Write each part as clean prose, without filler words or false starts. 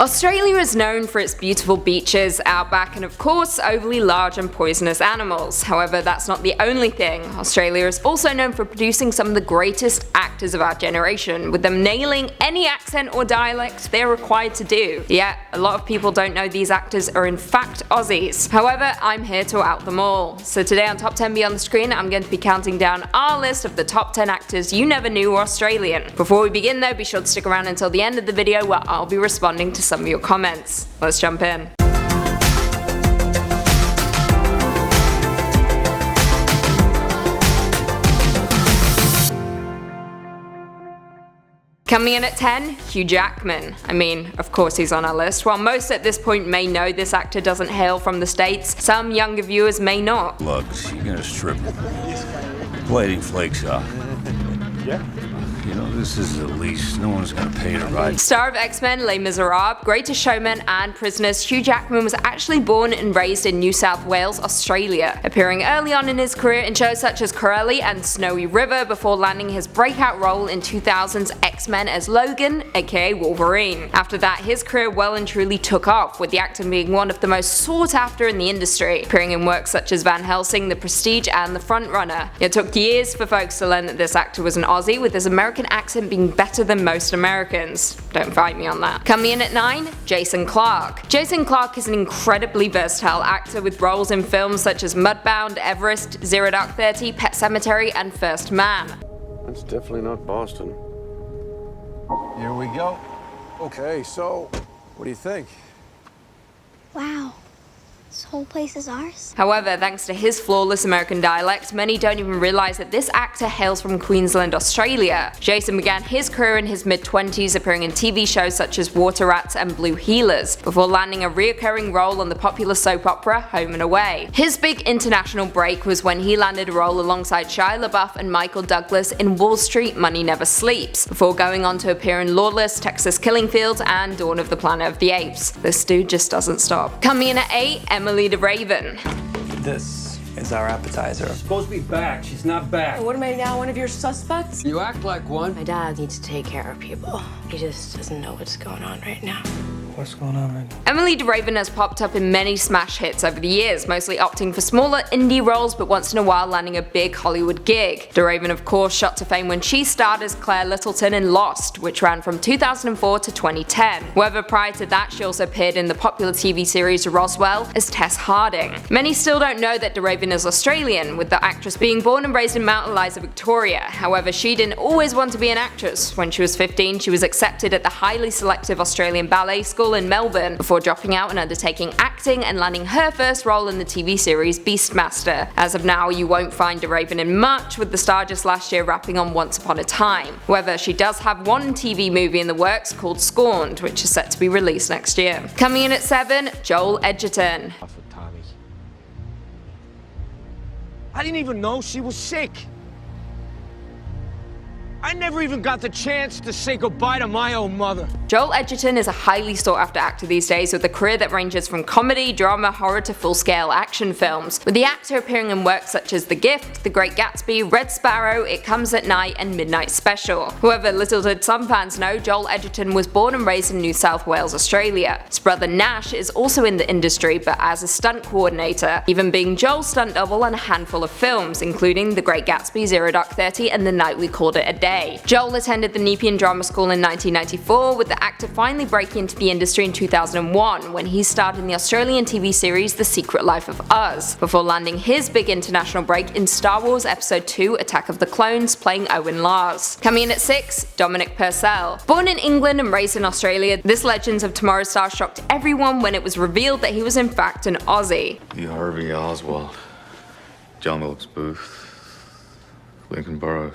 Australia is known for its beautiful beaches, outback, and of course overly large and poisonous animals. However, that's not the only thing. Australia is also known for producing some of the greatest actors of our generation, with them nailing any accent or dialect they're required to do. Yet, a lot of people don't know these actors are in fact Aussies. However, I'm here to out them all. So today on Top 10 Beyond the Screen, I'm going to be counting down our list of the top 10 actors you never knew were Australian. Before we begin though, be sure to stick around until the end of the video where I'll be responding to some of your comments. Let's jump in. Coming in at 10, Hugh Jackman. I mean, of course he's on our list. While most at this point may know this actor doesn't hail from the States, some younger viewers may not. Look, you're gonna strip plating flakes off. Yeah. You know, this is the least. No one's gonna pay to ride. Star of X-Men, Les Miserables, Greatest Showman, and Prisoners, Hugh Jackman was actually born and raised in New South Wales, Australia, appearing early on in his career in shows such as Corelli and Snowy River before landing his breakout role in 2000's X-Men as Logan, aka Wolverine. After that, his career well and truly took off, with the actor being one of the most sought after in the industry, appearing in works such as Van Helsing, The Prestige, and The Frontrunner. It took years for folks to learn that this actor was an Aussie, with his American accent being better than most Americans. Don't fight me on that. Coming in at 9, Jason Clarke. Jason Clarke is an incredibly versatile actor with roles in films such as Mudbound, Everest, Zero Dark 30, Pet Sematary, and First Man. That's definitely not Boston. Here we go. Okay, so what do you think? Wow. This whole place is ours? However, thanks to his flawless American dialect, many don't even realise that this actor hails from Queensland, Australia. Jason began his career in his mid-20s, appearing in TV shows such as Water Rats and Blue Heelers, before landing a reoccurring role on the popular soap opera Home and Away. His big international break was when he landed a role alongside Shia LaBeouf and Michael Douglas in Wall Street Money Never Sleeps, before going on to appear in Lawless, Texas Killing Fields, and Dawn of the Planet of the Apes. This dude just doesn't stop. Coming in at 8, Emilie de Ravin. This is our appetizer. She's supposed to be back. She's not back. What am I now, one of your suspects? You act like one. My dad needs to take care of people. He just doesn't know what's going on right now. What's going on right now? Emilie de Ravin has popped up in many smash hits over the years, mostly opting for smaller indie roles but once in a while landing a big Hollywood gig. De Ravin of course shot to fame when she starred as Claire Littleton in Lost, which ran from 2004 to 2010. However, prior to that she also appeared in the popular TV series Roswell as Tess Harding. Many still don't know that de Ravin is Australian, with the actress being born and raised in Mount Eliza, Victoria. However, she didn't always want to be an actress. When she was 15, she was accepted at the highly selective Australian Ballet School in Melbourne, before dropping out and undertaking acting and landing her first role in the TV series Beastmaster. As of now, you won't find de Ravin in much, with the star just last year rapping on Once Upon a Time. However, she does have one TV movie in the works called Scorned, which is set to be released next year. Coming in at 7, Joel Edgerton. I didn't even know she was sick. I never even got the chance to say goodbye to my own mother. Joel Edgerton is a highly sought after actor these days, with a career that ranges from comedy, drama, horror to full-scale action films, with the actor appearing in works such as The Gift, The Great Gatsby, Red Sparrow, It Comes at Night, and Midnight Special. However, little did some fans know, Joel Edgerton was born and raised in New South Wales, Australia. His brother Nash is also in the industry, but as a stunt coordinator, even being Joel's stunt double on a handful of films, including The Great Gatsby, Zero Dark 30, and The Night We Called It a Day. Joel attended the Nepean Drama School in 1994, with the actor finally breaking into the industry in 2001 when he starred in the Australian TV series The Secret Life of Us, before landing his big international break in Star Wars Episode 2 Attack of the Clones, playing Owen Lars. Coming in at 6, Dominic Purcell. Born in England and raised in Australia, this Legends of Tomorrow star shocked everyone when it was revealed that he was in fact an Aussie. The Harvey Oswald, John Wilkes Booth, Lincoln Burroughs.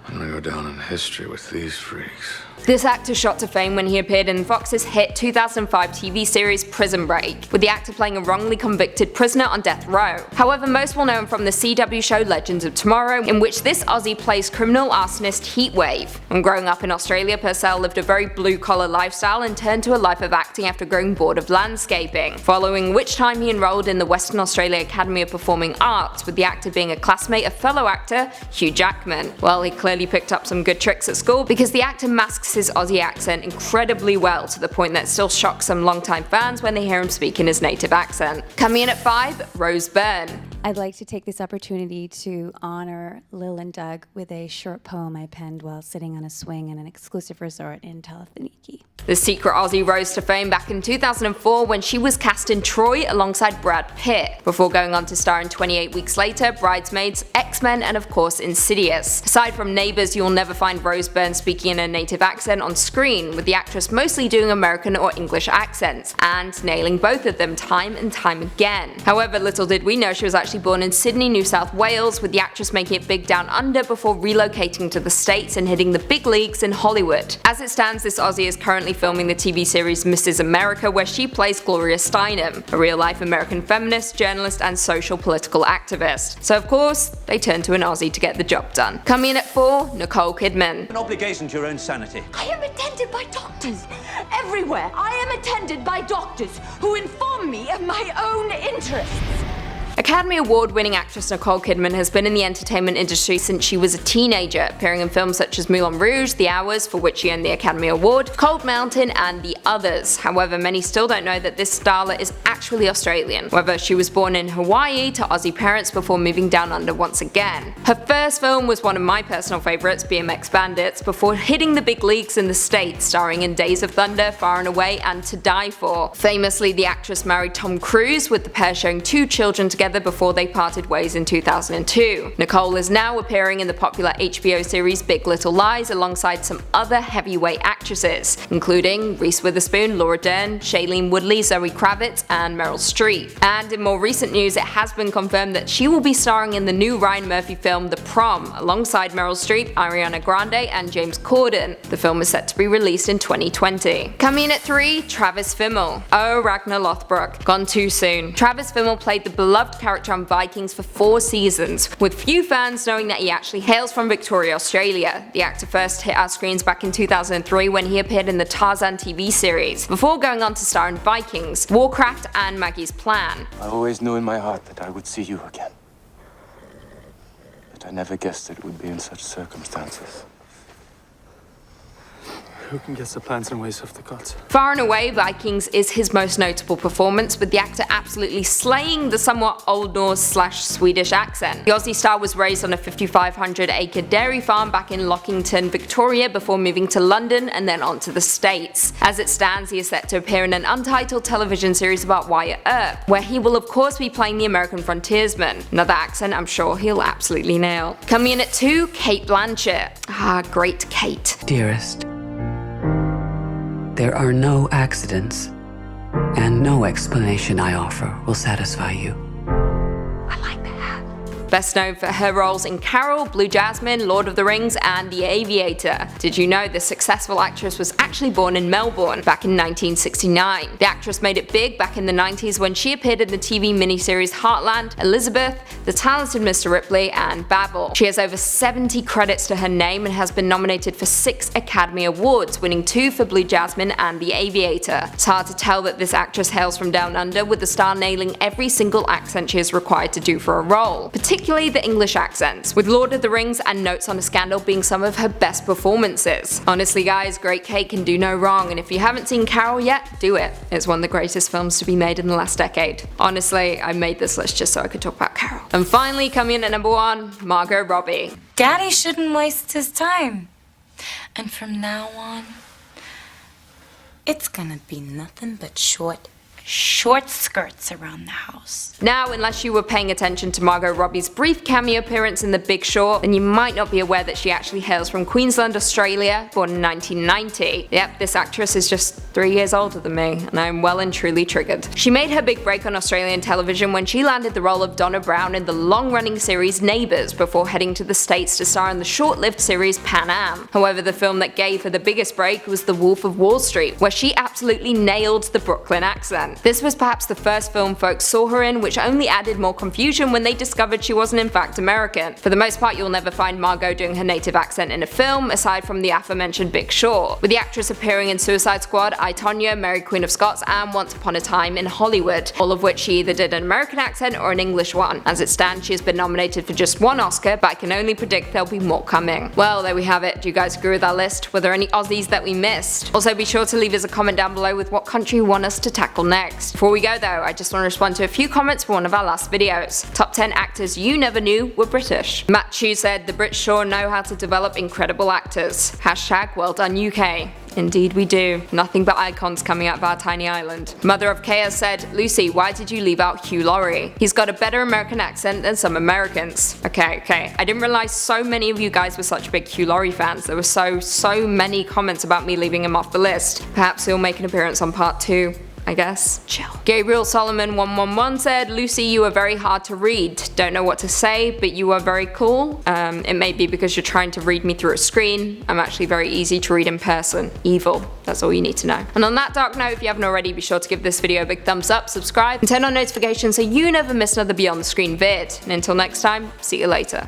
I'm gonna go down in history with these freaks. This actor shot to fame when he appeared in Fox's hit 2005 TV series Prison Break, with the actor playing a wrongly convicted prisoner on death row. However, most will know him from the CW show Legends of Tomorrow, in which this Aussie plays criminal arsonist Heatwave. When growing up in Australia, Purcell lived a very blue-collar lifestyle and turned to a life of acting after growing bored of landscaping, following which time he enrolled in the Western Australia Academy of Performing Arts, with the actor being a classmate of fellow actor Hugh Jackman. Well, he clearly picked up some good tricks at school, because the actor masks his Aussie accent incredibly well, to the point that it still shocks some longtime fans when they hear him speak in his native accent. Coming in at 5, Rose Byrne. I'd like to take this opportunity to honor Lil and Doug with a short poem I penned while sitting on a swing in an exclusive resort in Talafaniki. The secret Aussie rose to fame back in 2004 when she was cast in Troy alongside Brad Pitt, before going on to star in 28 Weeks Later, Bridesmaids, X-Men, and of course Insidious. Aside from Neighbours, you'll never find Rose Byrne speaking in a native accent on screen, with the actress mostly doing American or English accents, and nailing both of them time and time again. However, little did we know she was actually born in Sydney, New South Wales, with the actress making it big down under before relocating to the States and hitting the big leagues in Hollywood. As it stands, this Aussie is currently filming the TV series Mrs. America, where she plays Gloria Steinem, a real-life American feminist, journalist, and social political activist. So of course, they turn to an Aussie to get the job done. Coming in at 4, Nicole Kidman. An obligation to your own sanity. I am attended by doctors everywhere. I am attended by doctors who inform me of my own interests. Academy Award-winning actress Nicole Kidman has been in the entertainment industry since she was a teenager, appearing in films such as Moulin Rouge, The Hours, for which she earned the Academy Award, Cold Mountain, and The Others. However, many still don't know that this starlet is actually Australian, whether she was born in Hawaii to Aussie parents before moving down under once again. Her first film was one of my personal favourites, BMX Bandits, before hitting the big leagues in the States, starring in Days of Thunder, Far and Away, and To Die For. Famously, the actress married Tom Cruise, with the pair sharing 2 children together before they parted ways in 2002. Nicole is now appearing in the popular HBO series Big Little Lies alongside some other heavyweight actresses, including Reese Witherspoon, Laura Dern, Shailene Woodley, Zoe Kravitz, and Meryl Streep. And in more recent news, it has been confirmed that she will be starring in the new Ryan Murphy film The Prom, alongside Meryl Streep, Ariana Grande, and James Corden. The film is set to be released in 2020. Coming in at 3, Travis Fimmel. Oh, Ragnar Lothbrok, gone too soon. Travis Fimmel played the beloved character on Vikings for 4 seasons, with few fans knowing that he actually hails from Victoria, Australia. The actor first hit our screens back in 2003 when he appeared in the Tarzan TV series, before going on to star in Vikings, Warcraft, and Maggie's Plan. I always knew in my heart that I would see you again. But I never guessed it would be in such circumstances. Who can guess the plans and ways of the gods? Far and Away, Vikings is his most notable performance, with the actor absolutely slaying the somewhat Old Norse/Swedish accent. The Aussie star was raised on a 5,500-acre dairy farm back in Lockington, Victoria, before moving to London and then on to the States. As it stands, he is set to appear in an untitled television series about Wyatt Earp, where he will of course be playing the American frontiersman. Another accent I'm sure he'll absolutely nail. Coming in at 2, Cate Blanchett. Ah, great Kate. Dearest, there are no accidents, and no explanation I offer will satisfy you. Best known for her roles in Carol, Blue Jasmine, Lord of the Rings, and The Aviator. Did you know this successful actress was actually born in Melbourne back in 1969? The actress made it big back in the 90s when she appeared in the TV miniseries Heartland, Elizabeth, The Talented Mr. Ripley, and Babel. She has over 70 credits to her name and has been nominated for 6 Academy Awards, winning 2 for Blue Jasmine and The Aviator. It's hard to tell that this actress hails from down under, with the star nailing every single accent she is required to do for a role, particularly the English accents, with Lord of the Rings and Notes on a Scandal being some of her best performances. Honestly guys, great Kate can do no wrong, and if you haven't seen Carol yet, do it. It's one of the greatest films to be made in the last decade. Honestly, I made this list just so I could talk about Carol. And finally, coming in at number 1, Margot Robbie. Daddy shouldn't waste his time. And from now on, it's gonna be nothing but short skirts around the house. Now, unless you were paying attention to Margot Robbie's brief cameo appearance in The Big Short, then you might not be aware that she actually hails from Queensland, Australia, born in 1990. Yep, this actress is just 3 years older than me, and I'm well and truly triggered. She made her big break on Australian television when she landed the role of Donna Brown in the long-running series Neighbours, before heading to the States to star in the short-lived series Pan Am. However, the film that gave her the biggest break was The Wolf of Wall Street, where she absolutely nailed the Brooklyn accent. This was perhaps the first film folks saw her in, which only added more confusion when they discovered she wasn't in fact American. For the most part, you'll never find Margot doing her native accent in a film, aside from the aforementioned Big Short, with the actress appearing in Suicide Squad, I, Tonya, Mary Queen of Scots, and Once Upon a Time in Hollywood, all of which she either did an American accent or an English one. As it stands, she has been nominated for just one Oscar, but I can only predict there'll be more coming. Well, there we have it. Do you guys agree with our list? Were there any Aussies that we missed? Also, be sure to leave us a comment down below with what country you want us to tackle next. Before we go though, I just want to respond to a few comments from one of our last videos. Top 10 actors you never knew were British. Matt Chu said, the Brits sure know how to develop incredible actors. Hashtag well done UK. Indeed we do. Nothing but icons coming out of our tiny island. Mother of Chaos said, Lucy, why did you leave out Hugh Laurie? He's got a better American accent than some Americans. Okay. I didn't realize so many of you guys were such big Hugh Laurie fans. There were so many comments about me leaving him off the list. Perhaps he'll make an appearance on part 2. I guess. Chill. Gabriel Solomon 111 said, Lucy, you are very hard to read. Don't know what to say, but you are very cool. It may be because you're trying to read me through a screen. I'm actually very easy to read in person. Evil. That's all you need to know. And on that dark note, if you haven't already, be sure to give this video a big thumbs up, subscribe, and turn on notifications so you never miss another Beyond the Screen vid. And until next time, see you later.